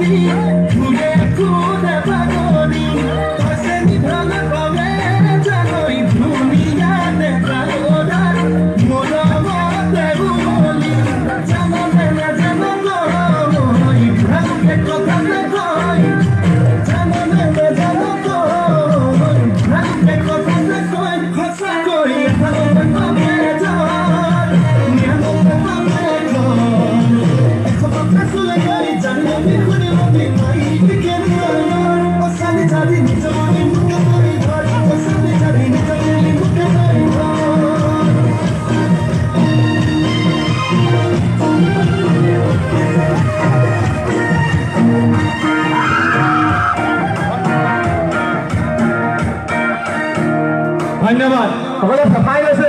ঘুরে ঘুরে পাগলি হাসেনি ভালো পাবে জানোই দুনিয়াতে প্রাণোদার মোরা মতে বলি জানো না জানো কই ভাগ্যে কথা না কই জানো না জানো কই ভাগ্যে কথা না কই কথা কই ভালো পাবে জান নিয়ম পাবে জান এখন কথা শুনে যাই জানো আমি খুলে মনে নাই কেন ও সানি জানি নিজ মনে মুখে ধরে ধর ও সানি জানি নিজ মনে মুখে ধরে ধর ধন্যবাদ সকলে চাপাই লৈছে